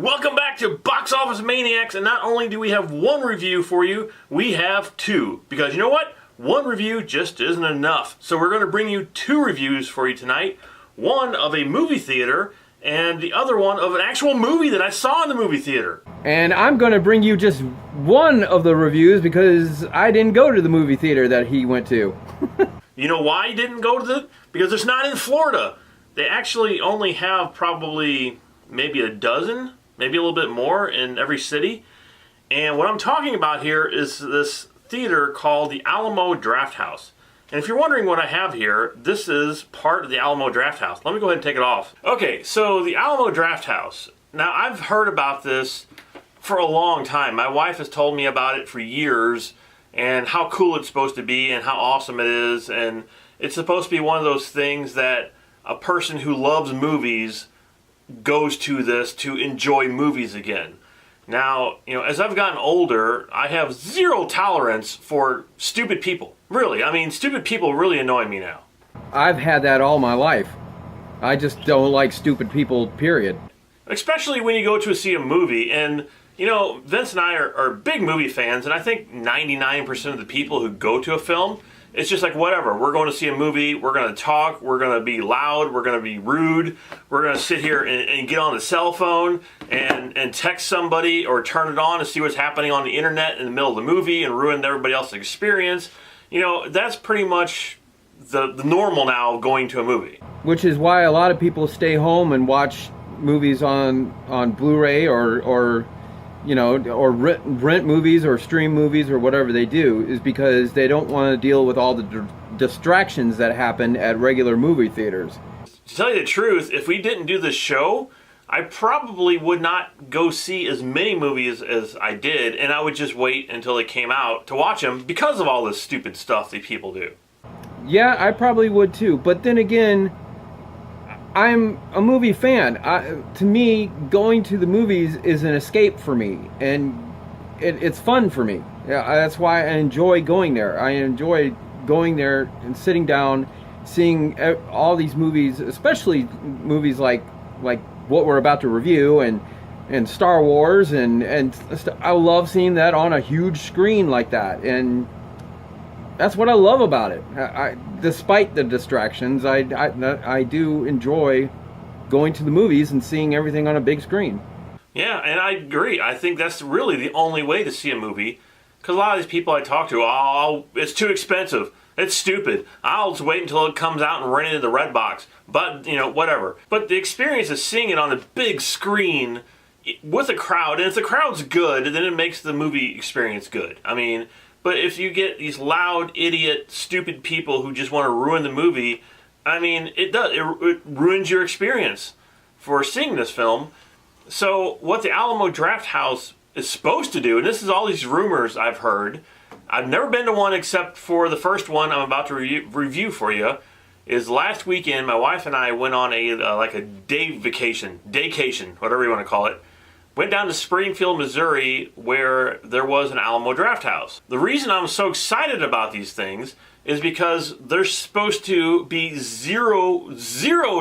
Welcome back to Box Office Maniacs, and not only do we have one review for you, we have two. Because you know what? One review just isn't enough. So we're going to bring you two reviews for you tonight. One of a movie theater, and the other one of an actual movie that I saw in the movie theater. And I'm going to bring you just one of the reviews because I didn't go to the movie theater that he went to. You know why he didn't go to the... Because it's not in Florida. They actually only have probably maybe a dozen, maybe a little bit more in every city. And what I'm talking about here is this theater called the Alamo Drafthouse. And if you're wondering what I have here, this is part of the Alamo Drafthouse. Let me go ahead and take it off. Okay, so the Alamo Drafthouse. Now, I've heard about this for a long time. My wife has told me about it for years and how cool it's supposed to be and how awesome it is. And it's supposed to be one of those things that a person who loves movies goes to this to enjoy movies again. Now, you know, as I've gotten older, I have zero tolerance for stupid people. Really, I mean, stupid people really annoy me now. I've had that all my life. I just don't like stupid people, period. Especially when you go to see a movie, and, you know, Vince and I are big movie fans, and I think 99% of the people who go to a film, it's just like, whatever, we're going to see a movie, we're going to talk, we're going to be loud, we're going to be rude, we're going to sit here and get on the cell phone and text somebody or turn it on and see what's happening on the internet in the middle of the movie and ruin everybody else's experience. You know, that's pretty much the normal now of going to a movie. Which is why a lot of people stay home and watch movies on Blu-ray or you know, or rent movies or stream movies or whatever they do, is because they don't want to deal with all the distractions that happen at regular movie theaters. To tell you the truth, if we didn't do this show, I probably would not go see as many movies as I did, and I would just wait until they came out to watch them because of all this stupid stuff that people do. Yeah, I probably would too, but then again, I'm a movie fan. To me, going to the movies is an escape for me, and it's fun for me. Yeah, that's why I enjoy going there. I enjoy going there and sitting down, seeing all these movies, especially movies like what we're about to review, and Star Wars, and I love seeing that on a huge screen like that, and that's what I love about it. Despite the distractions, I do enjoy going to the movies and seeing everything on a big screen. Yeah, and I agree. I think that's really the only way to see a movie. Because a lot of these people I talk to, it's too expensive. It's stupid. I'll just wait until it comes out and rent it in the red box. But, you know, whatever. But the experience of seeing it on a big screen with a crowd, and if the crowd's good, then it makes the movie experience good. I mean, but if you get these loud, idiot, stupid people who just want to ruin the movie, I mean, it ruins your experience for seeing this film. So what the Alamo Drafthouse is supposed to do, and this is all these rumors I've heard, I've never been to one except for the first one I'm about to review for you, is last weekend my wife and I went on a day vacation, daycation, whatever you want to call it. Went down to Springfield, Missouri, where there was an Alamo Drafthouse. The reason I'm so excited about these things is because there's supposed to be zero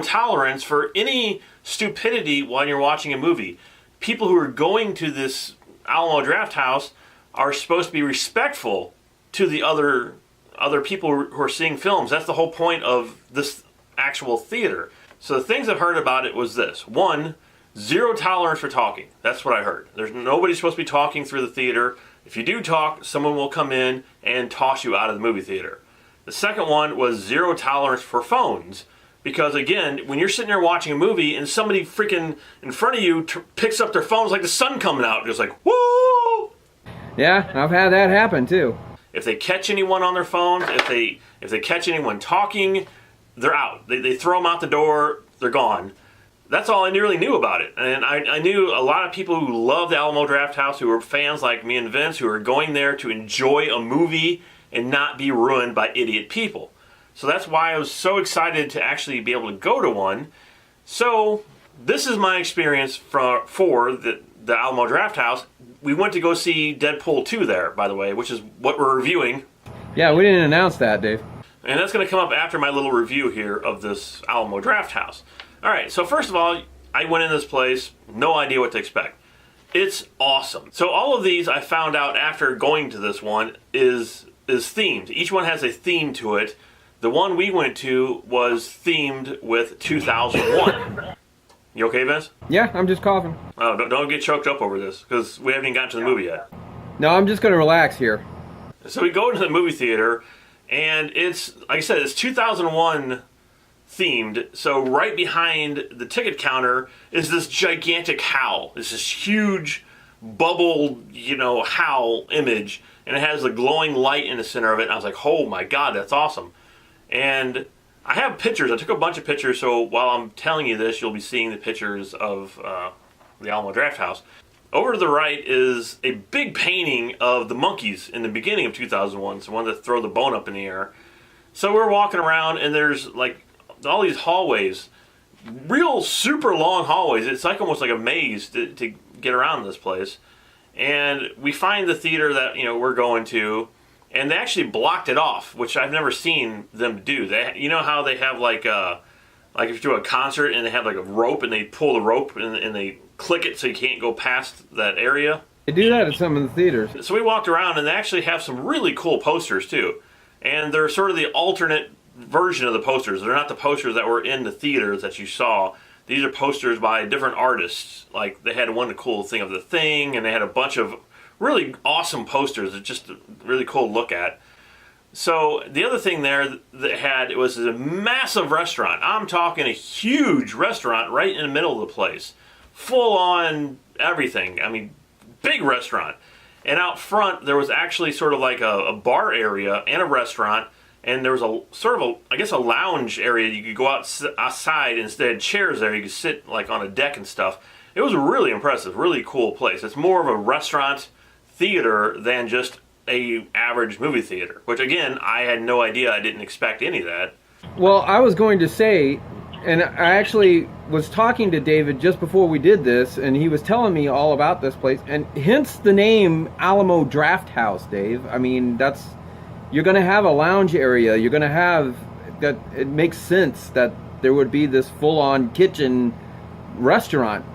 tolerance for any stupidity while you're watching a movie. People who are going to this Alamo Drafthouse are supposed to be respectful to the other people who are seeing films. That's the whole point of this actual theater. So the things I've heard about it was this. One, zero tolerance for talking. That's what I heard. There's nobody supposed to be talking through the theater. If you do talk, someone will come in and toss you out of the movie theater. The second one was zero tolerance for phones. Because again, when you're sitting there watching a movie and somebody freaking in front of you picks up their phone, it's like the sun coming out. Just like, woo! Yeah, I've had that happen too. If they catch anyone on their phones, if they catch anyone talking, they're out. They throw them out the door, they're gone. That's all I really knew about it. And I knew a lot of people who love the Alamo Drafthouse, who were fans like me and Vince, who are going there to enjoy a movie and not be ruined by idiot people. So that's why I was so excited to actually be able to go to one. So this is my experience for the Alamo Drafthouse. We went to go see Deadpool 2 there, by the way, which is what we're reviewing. Yeah, we didn't announce that, Dave. And that's going to come up after my little review here of this Alamo Drafthouse. All right, so first of all, I went in this place, no idea what to expect. It's awesome. So all of these I found out after going to this one is themed. Each one has a theme to it. The one we went to was themed with 2001. You okay, Vince? Yeah, I'm just coughing. Oh, don't get choked up over this, because we haven't even gotten to the movie yet. No, I'm just going to relax here. So we go into the movie theater, and it's, like I said, it's 2001 themed. So right behind the ticket counter is this gigantic howl. It's this huge bubble, howl image, and it has a glowing light in the center of it. And I was like, oh my God, that's awesome. And I have pictures. I took a bunch of pictures, so while I'm telling you this, you'll be seeing the pictures of the Alamo Drafthouse. Over to the right is a big painting of the monkeys in the beginning of 2001, so one that throw the bone up in the air. So we're walking around, and there's like all these hallways, real super long hallways. It's like almost like a maze to get around this place. And we find the theater that we're going to. And they actually blocked it off, which I've never seen them do. You know how they have like if you do a concert and they have like a rope and they pull the rope and they click it so you can't go past that area? They do that at some of the theaters. So we walked around and they actually have some really cool posters too. And they're sort of the alternate version of the posters. They're not the posters that were in the theaters that you saw. These are posters by different artists. Like they had one cool thing of The Thing, and they had a bunch of really awesome posters. It's just really cool to look at. So the other thing there that it was a massive restaurant. I'm talking a huge restaurant right in the middle of the place. Full on everything. I mean, big restaurant. And out front there was actually sort of like a bar area and a restaurant. And there was a lounge area. You could go outside, and instead of chairs there, you could sit like on a deck and stuff. It was really impressive, really cool place. It's more of a restaurant theater than just a average movie theater, which again, I had no idea. I didn't expect any of that. Well, I was going to say, and I actually was talking to David just before we did this, and he was telling me all about this place, and hence the name Alamo Drafthouse, Dave. I mean, you're going to have a lounge area. You're going to have that. It makes sense that there would be this full-on kitchen restaurant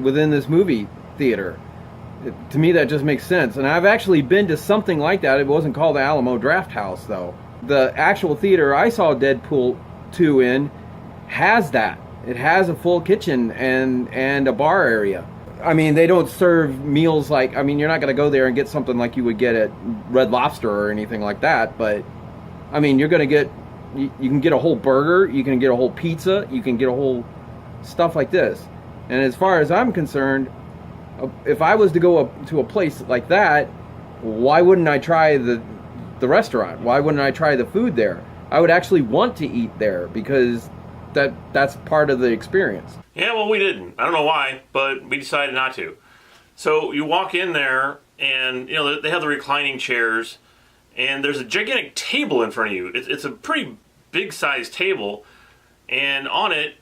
within this movie theater. To me, that just makes sense. And I've actually been to something like that. It wasn't called the Alamo Drafthouse, though. The actual theater I saw Deadpool 2 in has that. It has a full kitchen and a bar area. I mean, they don't serve meals like... I mean, you're not going to go there and get something like you would get at Red Lobster or anything like that. But, I mean, you're going to get... You can get a whole burger. You can get a whole pizza. You can get a whole stuff like this. And as far as I'm concerned, if I was to go up to a place like that, why wouldn't I try the restaurant? Why wouldn't I try the food there? I would actually want to eat there because that's part of the experience. Yeah, well, we didn't. I don't know why, but we decided not to. So you walk in there, and they have the reclining chairs, and there's a gigantic table in front of you. It's a pretty big-sized table, and on it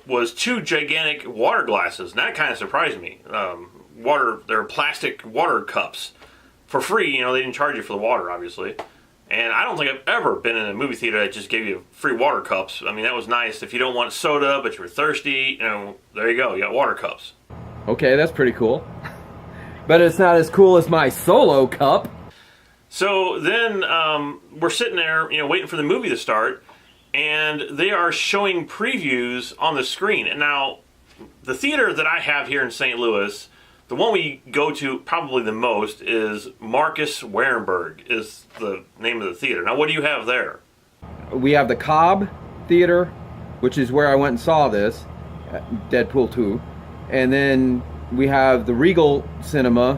was two gigantic water glasses, and that kind of surprised me. They're plastic water cups for free. They didn't charge you for the water, obviously. And I don't think I've ever been in a movie theater that just gave you free water cups. I mean, that was nice. If you don't want soda, but you're thirsty, there you go. You got water cups. Okay, that's pretty cool. But it's not as cool as my solo cup. So then we're sitting there, waiting for the movie to start. And they are showing previews on the screen. And now, the theater that I have here in St. Louis, the one we go to probably the most is Marcus Warenberg is the name of the theater. Now, what do you have there? We have the Cobb Theater, which is where I went and saw this, Deadpool 2. And then we have the Regal Cinema,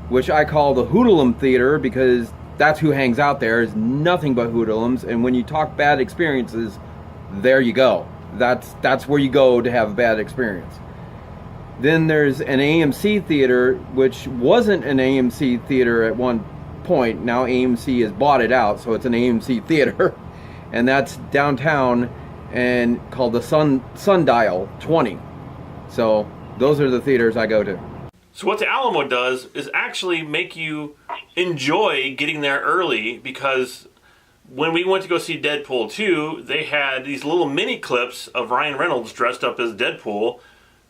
which I call the Hoodlum Theater because that's who hangs out there, is nothing but hoodlums. And when you talk bad experiences, there you go. That's where you go to have a bad experience. Then there's an AMC theater, which wasn't an AMC theater at one point. Now AMC has bought it out, so it's an AMC theater. And that's downtown and called the Sundial 20. So those are the theaters I go to. So what the Alamo does is actually make you enjoy getting there early, because when we went to go see Deadpool 2, they had these little mini clips of Ryan Reynolds dressed up as Deadpool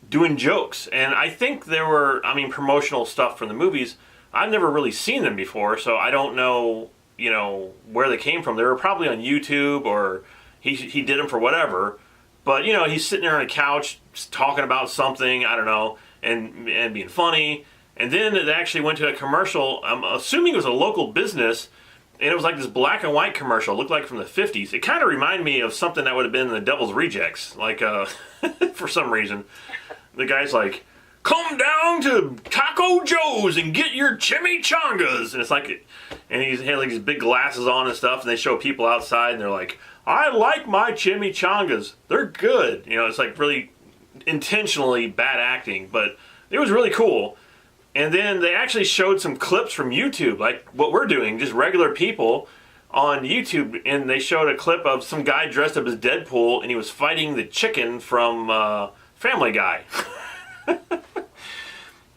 doing jokes. And I think there were, I mean, promotional stuff from the movies. I've never really seen them before, so I don't know, you know, where they came from. They were probably on YouTube, or he did them for whatever. But, you know, he's sitting there on a couch talking about something, I don't know, and being funny. And then it actually went to a commercial. I'm assuming it was a local business, and it was like this black and white commercial. It looked like from the 50s. It kind of reminded me of something that would have been in the Devil's Rejects, like, for some reason. The guy's like, come down to Taco Joe's and get your chimichangas. And it's like, and he had like these big glasses on and stuff, and they show people outside, and they're like, I like my chimichangas. They're good. You know, it's like really intentionally bad acting, but it was really cool. And then they actually showed some clips from YouTube, like what we're doing, just regular people on YouTube. And they showed a clip of some guy dressed up as Deadpool, and he was fighting the chicken from Family Guy.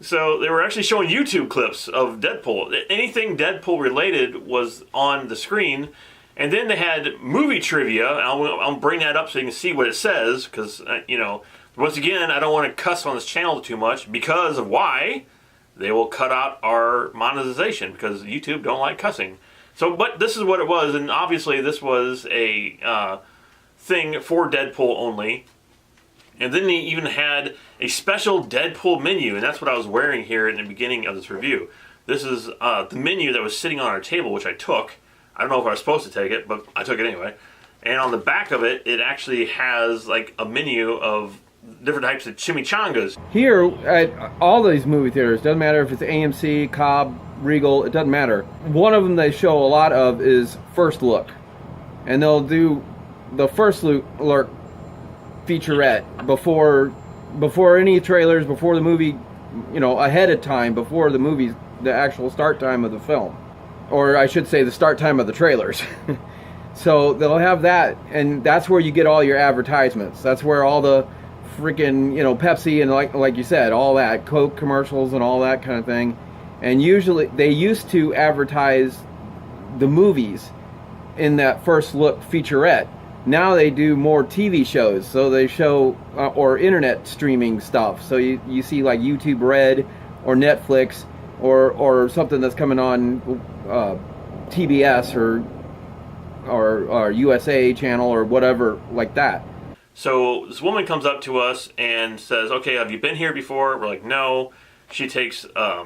So they were actually showing YouTube clips of Deadpool. Anything Deadpool related was on the screen. And then they had movie trivia. And I'll bring that up so you can see what it says. Because, you know, once again, I don't want to cuss on this channel too much. Because of why? They will cut out our monetization. Because YouTube don't like cussing. So, but this is what it was. And obviously this was a thing for Deadpool only. And then they even had a special Deadpool menu, and that's what I was wearing here in the beginning of this review. This is the menu that was sitting on our table, which I took. I don't know if I was supposed to take it, but I took it anyway. And on the back of it, it actually has like a menu of different types of chimichangas. Here, at all these movie theaters, doesn't matter if it's AMC, Cobb, Regal, it doesn't matter. One of them they show a lot of is First Look. And they'll do the First Look featurette before any trailers, before the movie, you know, ahead of time, before the movie's, the actual start time of the film. Or I should say the start time of the trailers. So they'll have that, and that's where you get all your advertisements. That's where all the freaking, you know, Pepsi and like you said, all that, Coke commercials and all that kind of thing. And usually, they used to advertise the movies in that First Look featurette. Now they do more TV shows, so they show, or internet streaming stuff. So you see like YouTube Red, or Netflix, or something that's coming on TBS, or USA channel, or whatever like that. So this woman comes up to us and says, okay, have you been here before? We're like, no. She takes a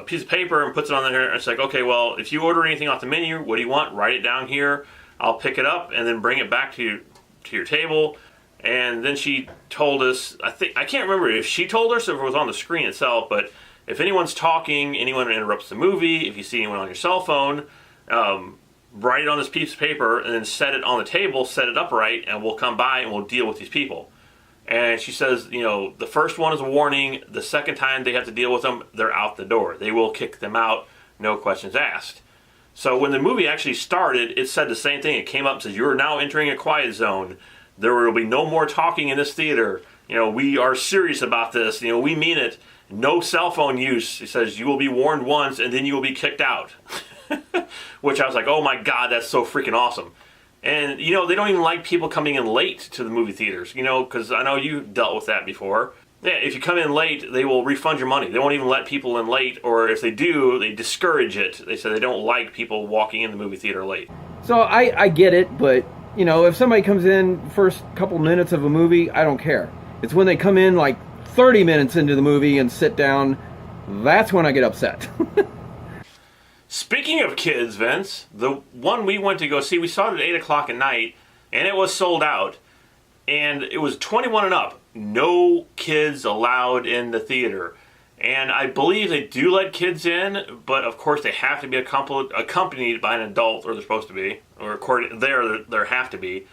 piece of paper and puts it on there. And it's like, okay, well, if you order anything off the menu, what do you want? Write it down here. I'll pick it up and then bring it back to your table. And then she told us, I can't remember if she told us or if it was on the screen itself, but if anyone's talking, anyone interrupts the movie, if you see anyone on your cell phone, write it on this piece of paper and then set it on the table, set it upright, and we'll come by and we'll deal with these people. And she says, you know, the first one is a warning. The second time they have to deal with them, they're out the door. They will kick them out, no questions asked. So when the movie actually started, it said the same thing. It came up and says, you are now entering a quiet zone. There will be no more talking in this theater. You know, we are serious about this. You know, we mean it. No cell phone use. It says you will be warned once and then you will be kicked out. Which I was like, oh my God, that's so freaking awesome. And, you know, they don't even like people coming in late to the movie theaters, you know, because I know you dealt with that before. Yeah, if you come in late, they will refund your money. They won't even let people in late, or if they do, they discourage it. They say they don't like people walking in the movie theater late. So I get it, but, you know, if somebody comes in first couple minutes of a movie, I don't care. It's when they come in like 30 minutes into the movie and sit down, that's when I get upset. Speaking of kids, Vince, the one we went to go see, we saw it at 8 o'clock at night, and it was sold out. And it was 21 and up. No kids allowed in the theater. And I believe they do let kids in, but of course they have to be accompanied by an adult, or they're supposed to be, or according there have to be.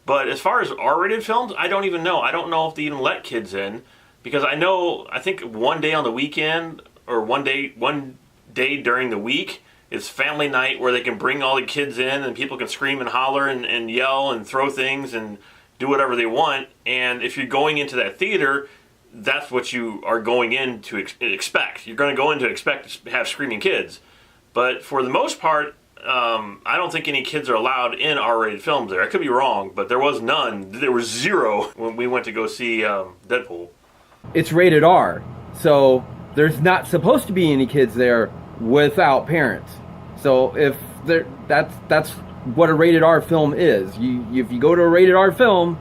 But as far as R-rated films, I don't even know. I don't know if they even let kids in, because I think one day on the weekend, or one day during the week, is family night where they can bring all the kids in and people can scream and holler and yell and throw things and do whatever they want. And if you're going into that theater, that's what you are going in to expect. You're going to go in to expect to have screaming kids. But for the most part, I don't think any kids are allowed in R-rated films there. I could be wrong, but there was none. There was zero when we went to go see Deadpool. It's rated R, so there's not supposed to be any kids there without parents. So if that's what a rated R film is. If you go to a rated R film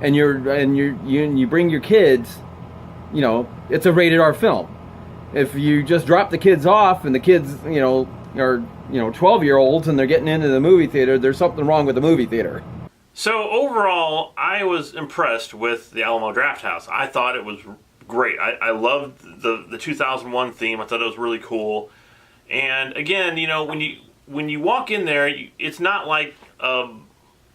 and you bring your kids, it's a rated R film. If you just drop the kids off and the kids, are 12-year-olds and they're getting into the movie theater, there's something wrong with the movie theater. So overall, I was impressed with the Alamo Drafthouse. I thought it was great. I loved the 2001 theme. I thought it was really cool. And again, when you walk in there, it's not like a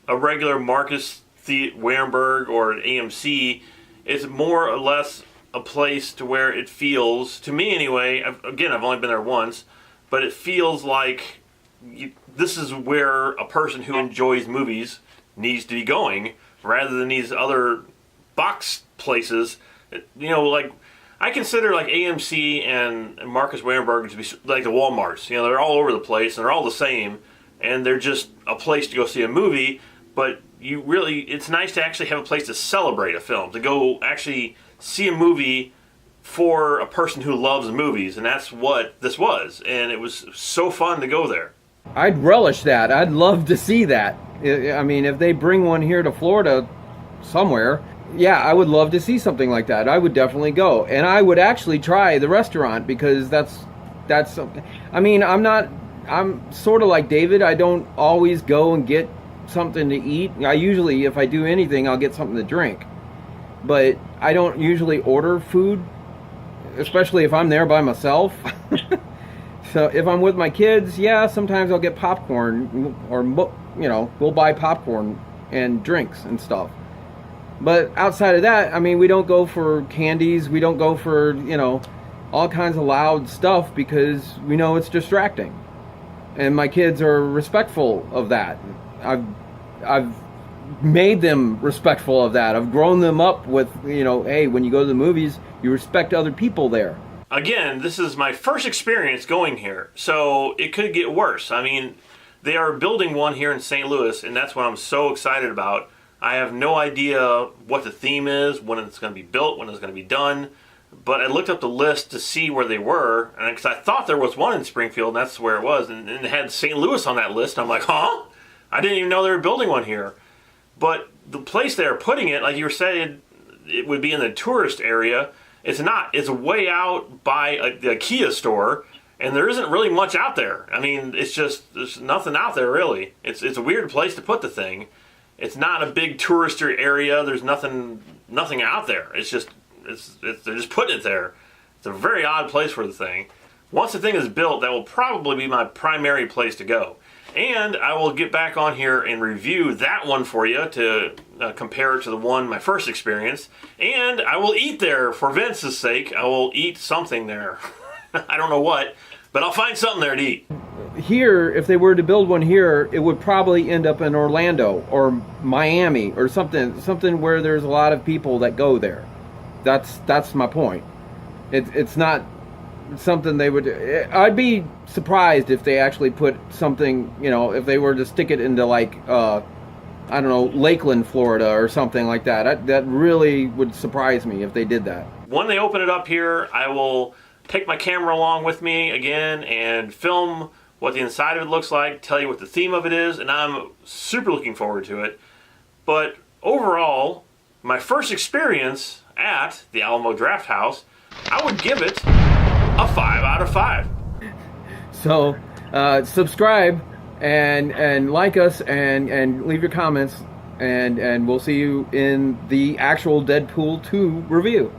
regular Marcus Warenberg or an AMC. It's more or less a place to where it feels, to me anyway, I've only been there once, but it feels like this is where a person who enjoys movies needs to be going, rather than these other box places. Like, I consider like AMC and Marcus Warenberg to be like the Walmarts. They're all over the place and they're all the same, and they're just a place to go see a movie. But it's nice to actually have a place to celebrate a film, to go actually see a movie for a person who loves movies, and that's what this was. And it was so fun to go there. I'd relish that. I'd love to see that. I mean, if they bring one here to Florida somewhere, yeah, I would love to see something like that. I would definitely go. And I would actually try the restaurant, because that's something. I mean, I'm sort of like David. I don't always go and get something to eat. I usually, if I do anything, I'll get something to drink. But I don't usually order food, especially if I'm there by myself. So if I'm with my kids, yeah, sometimes I'll get popcorn, or we'll buy popcorn and drinks and stuff. But outside of that, I mean, we don't go for candies. We don't go for, all kinds of loud stuff, because we know it's distracting. And my kids are respectful of that. I've made them respectful of that. I've grown them up with, hey, when you go to the movies, you respect other people there. Again, this is my first experience going here, so it could get worse. I mean, they are building one here in St. Louis, and that's what I'm so excited about. I have no idea what the theme is, when it's going to be built, when it's going to be done. But I looked up the list to see where they were, and because I thought there was one in Springfield, and that's where it was, and it had St. Louis on that list. And I'm like, huh? I didn't even know they were building one here. But the place they're putting it, like you were saying, it would be in the tourist area. It's not. It's way out by the IKEA store, and there isn't really much out there. I mean, there's nothing out there really. It's a weird place to put the thing. It's not a big tourist area. There's nothing out there. They're just putting it there. It's a very odd place for the thing. Once the thing is built, that will probably be my primary place to go. And I will get back on here and review that one for you to compare it to the one, my first experience. And I will eat there for Vince's sake. I will eat something there. I don't know what, but I'll find something there to eat. Here, if they were to build one here, it would probably end up in Orlando or Miami or something where there's a lot of people that go there. That's my point. It's not something they would. I'd be surprised if they actually put something, if they were to stick it into like I don't know, Lakeland, Florida or something like that. That really would surprise me if they did that. When they open it up here, I will take my camera along with me again and film what the inside of it looks like, tell you what the theme of it is, and I'm super looking forward to it. But overall, my first experience at the Alamo Drafthouse, I would give it a 5 out of 5. So subscribe and like us and leave your comments, and we'll see you in the actual Deadpool 2 review.